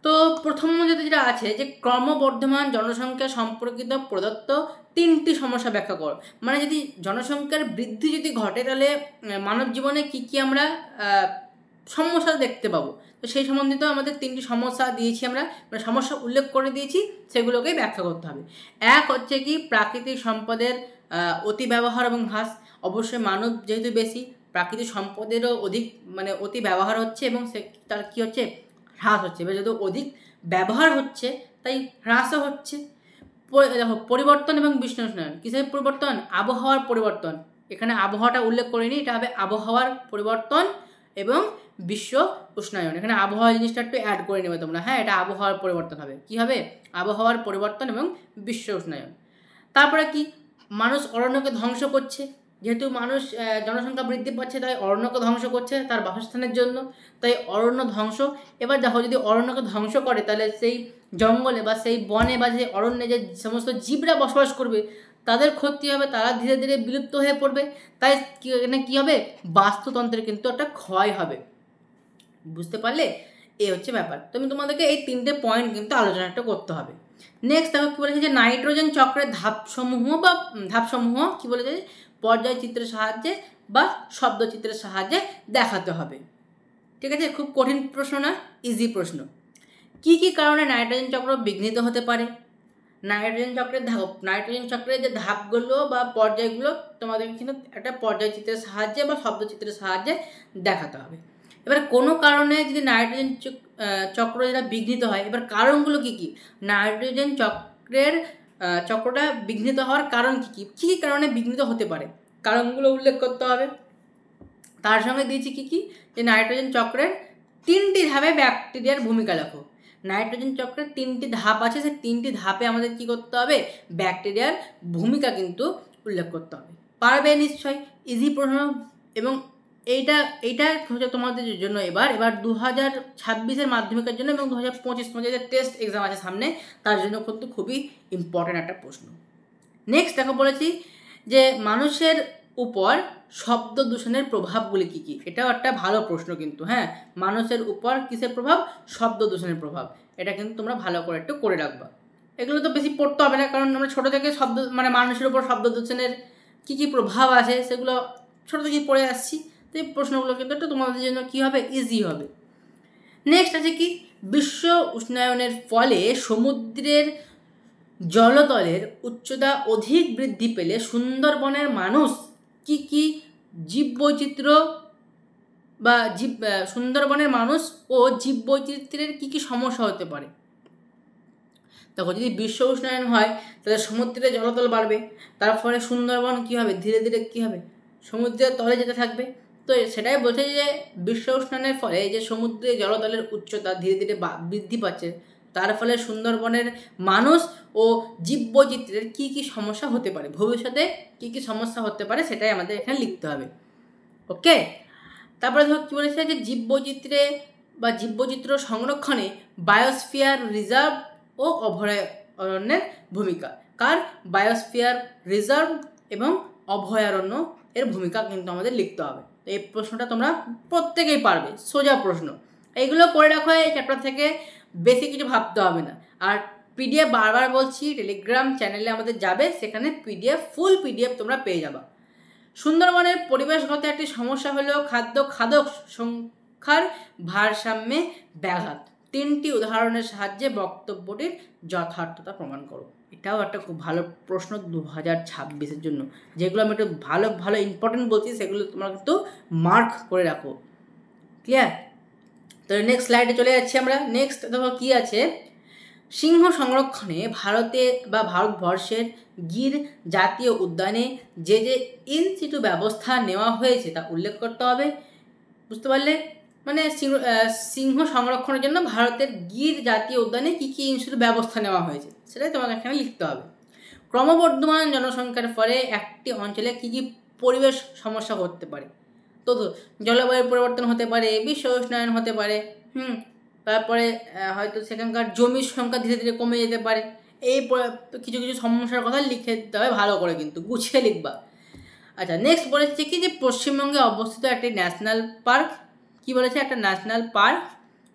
তো প্রথম যেটা আছে, যে ক্রমবর্ধমান জনসংখ্যা সম্পর্কিত প্রদত্ত 3টি সমস্যা ব্যাখ্যা করো। মানে যদি জনসংখ্যার বৃদ্ধি যদি ঘটে, তাহলে মানব জীবনে কী কী আমরা সমস্যা দেখতে পাবো। তো সেই সম্বন্ধিত আমাদের 3টি সমস্যা দিয়েছি আমরা, মানে সমস্যা উল্লেখ করে দিয়েছি, সেগুলোকেই ব্যাখ্যা করতে হবে। এক হচ্ছে কি প্রাকৃতিক সম্পদের অতি ব্যবহার এবং হ্রাস। অবশ্যই মানব যেহেতু বেশি, প্রাকৃতিক সম্পদেরও অধিক মানে অতি ব্যবহার হচ্ছে এবং সে তার কী হচ্ছে হ্রাস হচ্ছে। এবার যেহেতু অধিক ব্যবহার হচ্ছে তাই হ্রাসও হচ্ছে। দেখো পরিবর্তন এবং বিশ্ব উষ্ণায়ন, কিসের পরিবর্তন? আবহাওয়ার পরিবর্তন। এখানে আবহাওয়াটা উল্লেখ করিনি, এটা হবে আবহাওয়ার পরিবর্তন এবং বিশ্ব উষ্ণায়ন। এখানে আবহাওয়া জিনিসটা একটু অ্যাড করে নেবে তোমরা, হ্যাঁ এটা আবহাওয়ার পরিবর্তন হবে। কি হবে? আবহাওয়ার পরিবর্তন এবং বিশ্ব উষ্ণায়ন। তারপরে কি মানুষ অরণ্যকে ধ্বংস করছে, যেহেতু মানুষ জনসংখ্যা বৃদ্ধি পাচ্ছে তাই অরণ্যকে ধ্বংস করছে তার বাসস্থানের জন্য, তাই অরণ্য ধ্বংস। এবার দেখো যদি অরণ্যকে ধ্বংস করে তাহলে সেই জঙ্গলে বা সেই বনে বা যে অরণ্যে যে সমস্ত জীবরা বসবাস করবে তাদের ক্ষতি হবে, তারা ধীরে ধীরে বিলুপ্ত হয়ে পড়বে। তাই এখানে কী হবে? বাস্তুতন্ত্রের কিন্তু একটা ক্ষয় হবে। বুঝতে পারলে? এই হচ্ছে ব্যাপার। তুমি তোমাদেরকে এই 3টে পয়েন্ট কিন্তু আলোচনাটা করতে হবে। নেক্সট দেখো কী বলেছে যে নাইট্রোজেন চক্রের ধাপসমূহ কী বলেছে? পর্যায়চিত্রের সাহায্যে বা শব্দচিত্রের সাহায্যে দেখাতে হবে। ঠিক আছে, খুব কঠিন প্রশ্ন না, ইজি প্রশ্ন। কি কি কারণে নাইট্রোজেন চক্র বিঘ্নিত হতে পারে? নাইট্রোজেন চক্রের যে ধাপগুলো বা পর্যায়গুলো তোমাদের কিন্তু একটা পর্যায়চিত্রের সাহায্যে বা শব্দচিত্রের সাহায্যে দেখাতে হবে। এবার কোনো কারণে যদি নাইট্রোজেন চক্র যেটা বিঘ্নিত হয়, এবার কারণগুলো কি কি? নাইট্রোজেন চক্রটা বিঘ্নিত হওয়ার কারণ কি কি? কী কারণে বিঘ্নিত হতে পারে কারণগুলো উল্লেখ করতে হবে। তার সঙ্গে দিয়েছি কি কি? যে নাইট্রোজেন চক্রের 3টি ধাপে ব্যাকটেরিয়ার ভূমিকা লেখো। নাইট্রোজেন চক্রের 3টি ধাপ আছে, সেই 3টি ধাপে আমাদের কি করতে হবে? ব্যাকটেরিয়ার ভূমিকা কিন্তু উল্লেখ করতে হবে। পারবে নিশ্চয়ই, ইজি প্রশ্ন। এবং এইটা হচ্ছে তোমাদের জন্য এবার 2026-এর মাধ্যমিকের জন্য এবং 2025 তোমাদের টেস্ট এক্সাম আছে সামনে, তার জন্য কিন্তু খুবই ইম্পর্টেন্ট একটা প্রশ্ন। নেক্সট দেখো বলেছি যে মানুষের উপর শব্দ দূষণের প্রভাবগুলি কী কী? এটাও একটা ভালো প্রশ্ন কিন্তু, হ্যাঁ মানুষের উপর কিসের প্রভাব? শব্দ দূষণের প্রভাব। এটা কিন্তু তোমরা ভালো করে একটু করে রাখবা। এগুলো তো বেশি পড়তে হবে না, কারণ আমরা ছোটো থেকে মানুষের উপর শব্দ দূষণের কী কী প্রভাব আছে সেগুলো ছোটো থেকেই পড়ে আসছি। তো এই প্রশ্নগুলো কিন্তু একটু তোমাদের জন্য কী হবে? ইজি হবে। নেক্সট আছে কি বিশ্ব উষ্ণায়নের ফলে সমুদ্রের জলতলের উচ্চতা অধিক বৃদ্ধি পেলে সুন্দরবনের মানুষ কি কি জীববৈচিত্র্য বা সুন্দরবনের মানুষ ও জীববৈচিত্র্যের কী কী সমস্যা হতে পারে? দেখো যদি বিশ্ব উষ্ণায়ন হয় তাহলে সমুদ্রের জলতল বাড়বে, তার ফলে সুন্দরবন কী হবে? ধীরে ধীরে কী হবে? সমুদ্রের তলে যেতে থাকবে। তো সেটাই বলছে যে বিশ্ব উষ্ণায়নের ফলে যে সমুদ্রের জলতলের উচ্চতা ধীরে ধীরে বৃদ্ধি পাচ্ছে, তার ফলে সুন্দরবনের মানুষ ও জীববৈচিত্র্যের কী কী সমস্যা হতে পারে, ভবিষ্যতে কী কী সমস্যা হতে পারে সেটাই আমাদের এখানে লিখতে হবে। ওকে, তারপরে ধর কী বলেছে যে জীববৈচিত্র্য সংরক্ষণে বায়োস্ফিয়ার রিজার্ভ ও অভয়ারণ্যের ভূমিকা। কার? বায়োস্ফিয়ার রিজার্ভ এবং অভয়ারণ্য এর ভূমিকা কিন্তু আমাদের লিখতে হবে। তো এই প্রশ্নটা তোমরা প্রত্যেকেই পারবে, সোজা প্রশ্ন। এইগুলো করে রাখো, এই চ্যাপ্টার থেকে বেশি কিছু ভাবতে হবে না। আর পিডিএফ বারবার বলছি টেলিগ্রাম চ্যানেলে আমাদের যাবে, সেখানে ফুল পিডিএফ তোমরা পেয়ে যাবা। সুন্দরবনের পরিবেশগত একটি সমস্যা হলো খাদ্য সংখ্যার ভারসাম্যে ব্যাঘাত। 3টি উদাহরণের সাহায্যে বক্তব্যটির যথার্থতা প্রমাণ করো। এটাও একটা খুব ভালো প্রশ্ন 2026-এর জন্য। যেগুলো আমি একটু ভালো ভালো ইম্পর্টেন্ট বলছি সেগুলো তোমরা কিন্তু মার্ক করে রাখো। ক্লিয়ার? তো নেক্সট স্লাইডে চলে যাচ্ছি আমরা। নেক্সট দেখো কী আছে, সিংহ সংরক্ষণে ভারতবর্ষের গির জাতীয় উদ্যানে যে ইন সিটু ব্যবস্থা নেওয়া হয়েছে তা উল্লেখ করতে হবে। বুঝতে পারলে? মানে সিংহ সংরক্ষণের জন্য ভারতের গির জাতীয় উদ্যানে কী কী ইন সিটু ব্যবস্থা নেওয়া হয়েছে সেটাই তোমাকে এখানে লিখতে হবে। ক্রমবর্ধমান জনসংখ্যার ফলে একটি অঞ্চলে কী কী পরিবেশ সমস্যা হতে পারে? তো জলবায়ুর পরিবর্তন হতে পারে, বিশ্ব উষ্ণায়ন হতে পারে, তারপরে হয়তো সেখানকার জমির সংখ্যা ধীরে ধীরে কমে যেতে পারে। এই কিছু কিছু সমস্যার কথা লিখে দিতে হবে, ভালো করে কিন্তু গুছিয়ে লিখবা। আচ্ছা, নেক্সট বলেছে কি যে পশ্চিমবঙ্গে অবস্থিত একটি ন্যাশনাল পার্ক, কি বলেছে? একটা ন্যাশনাল পার্ক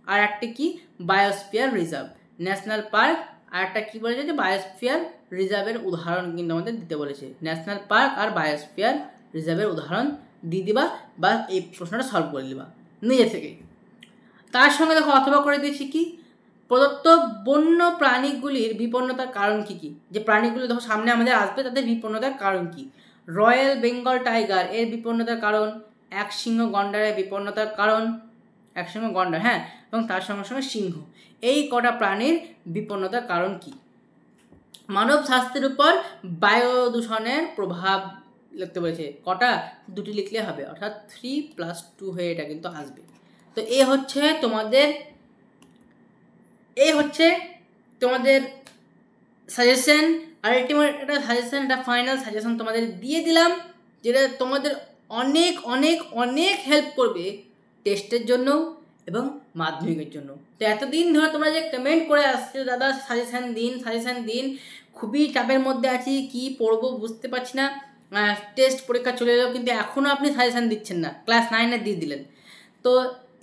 আর একটি কি বায়োস্ফিয়ার রিজার্ভ। ন্যাশনাল পার্ক আর একটা কী বলেছে যে বায়োস্ফিয়ার রিজার্ভের উদাহরণ কিন্তু আমাদের দিতে বলেছে। ন্যাশনাল পার্ক আর বায়োস্ফিয়ার রিজার্ভের উদাহরণ দিয়ে দিবা বা এই প্রশ্নটা সলভ করে দিবা। নিজে থেকে। তার সঙ্গে দেখো অথবা করে দিয়েছি কি, প্রদত্ত বন্য প্রাণীগুলির বিপন্নতার কারণ কী কী, যে প্রাণীগুলো দেখো সামনে আমাদের আসবে তাদের বিপন্নতার কারণ কী। রয়্যাল বেঙ্গল টাইগার এর বিপন্নতার কারণ, একশৃঙ্গ গন্ডারের বিপন্নতার কারণ, একশৃঙ্গ গন্ডার, হ্যাঁ, এবং তার সঙ্গে সঙ্গে সিংহ, এই কটা প্রাণীর বিপন্নতার কারণ কী। মানব স্বাস্থ্যের উপর বায়ু দূষণের প্রভাব লিখতে বলেছে, কটা, দুটি লিখলে হবে, অর্থাৎ 3+2 হয়ে এটা কিন্তু আসবে। তো এই হচ্ছে তোমাদের সাজেশন, আলটিমেট একটা সাজেশন, একটা ফাইনাল সাজেশন তোমাদের দিয়ে দিলাম, যেটা তোমাদের অনেক অনেক অনেক হেল্প করবে টেস্টের জন্য এবং মাধ্যমিকের জন্য। তো এতদিন ধরে তোমরা যে কমেন্ট করে আসছো দাদা সাজেশান দিন, খুবই চাপের মধ্যে আছি, কি পড়বো বুঝতে পারছি না, টেস্ট পরীক্ষা চলে এলো কিন্তু এখনও আপনি সাজেশান দিচ্ছেন না, ক্লাস 9-এ দিয়ে দিলেন। তো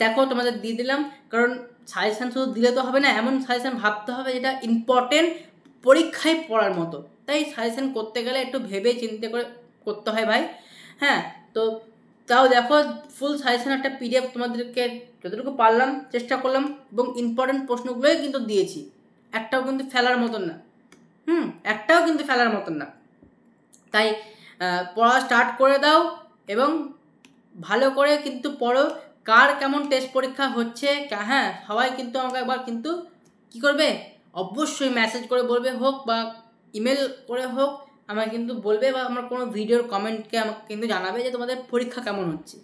দেখো তোমাদের দিয়ে দিলাম, কারণ সাজেশান শুধু দিলে তো হবে না, এমন সাজেশান ভাবতে হবে যেটা ইম্পর্টেন্ট, পরীক্ষায় পড়ার মতো। তাই সাজেশান করতে গেলে একটু ভেবে চিন্তে করে করতে হয় ভাই, হ্যাঁ। তো তাও দেখো ফুল সাজেশান একটা PDF তোমাদেরকে যতটুকু পারলাম চেষ্টা করলাম, এবং ইম্পর্টেন্ট প্রশ্নগুলোই কিন্তু দিয়েছি, একটাও কিন্তু ফেলার মতন না, একটাও কিন্তু ফেলার মতন না। তাই পড়া স্টার্ট করে দাও এবং ভালো করে কিন্তু পড়ো। কার কেমন টেস্ট পরীক্ষা হচ্ছে, হ্যাঁ, সবাই কিন্তু আমাকে একবার কিন্তু কী করবে, অবশ্যই মেসেজ করে বলবে, হোক বা ইমেল করে হোক, আমাকে কিন্তু বলবে, বা আমার কোনো ভিডিওর কমেন্টকে আমাকে কিন্তু জানাবে যে তোমাদের পরীক্ষা কেমন হচ্ছে,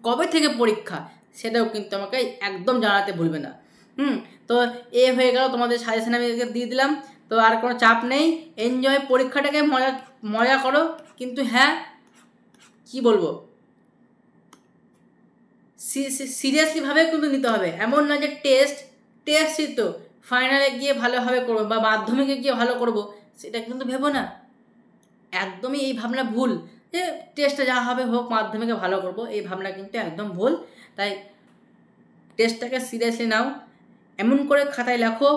কবে থেকে পরীক্ষা সেটাও কিন্তু আমাকে একদম জানাতে ভুলবে না। তো এ হয়ে গেল তোমাদের সাজেশন, আমি দিয়ে দিলাম। তো আর কোনো চাপ নেই, এনজয়, পরীক্ষাটাকে মজা করো, কিন্তু হ্যাঁ কি বলবো, সিরিয়াসলিভাবে কিন্তু নিতে হবে, এমন না যে টেস্টই তো ফাইনালে গিয়ে ভালোভাবে করবো বা মাধ্যমিকে গিয়ে ভালো করব, সেটা কিন্তু ভেবো না, একদমই এই ভাবনা ভুল, যে টেস্টে যা হবে হোক, মাধ্যমিকে ভালো করব, এই ভাবনা কিন্তু একদম ভুল। তাই টেস্টটাকে সিরিয়াসলি নাও, এমন করে খাতায় লেখো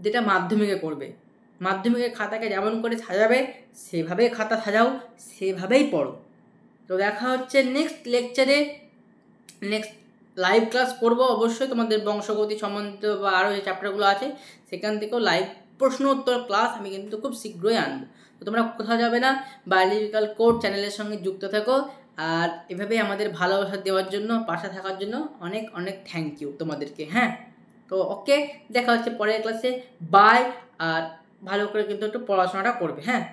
যেটা মাধ্যমিকে করবে, মাধ্যমিকের খাতাকে যেমন করে সাজাবে সেভাবেই খাতা সাজাও, সেভাবেই পড়ো। তো দেখা হচ্ছে নেক্সট লেকচারে, নেক্সট লাইভ ক্লাস করবো অবশ্যই, তোমাদের বংশগতি সম্বন্ধিত বা আরও যে চ্যাপ্টারগুলো আছে সেখান থেকেও লাইভ প্রশ্ন উত্তর ক্লাস আমি কিন্তু খুব শীঘ্রই আনবো। তো তোমরা কোথাও যাবে না, বায়োলজিক্যাল কোড চ্যানেলের সঙ্গে যুক্ত থাকো, আর এভাবেই আমাদের ভালোবাসা দেওয়ার জন্য, পাশে থাকার জন্য অনেক অনেক থ্যাংক ইউ তোমাদেরকে, হ্যাঁ। তো ওকে, দেখা হচ্ছে পরের ক্লাসে, বাই। আর ভালো করে কিন্তু একটু পড়াশোনাটা করবে, হ্যাঁ।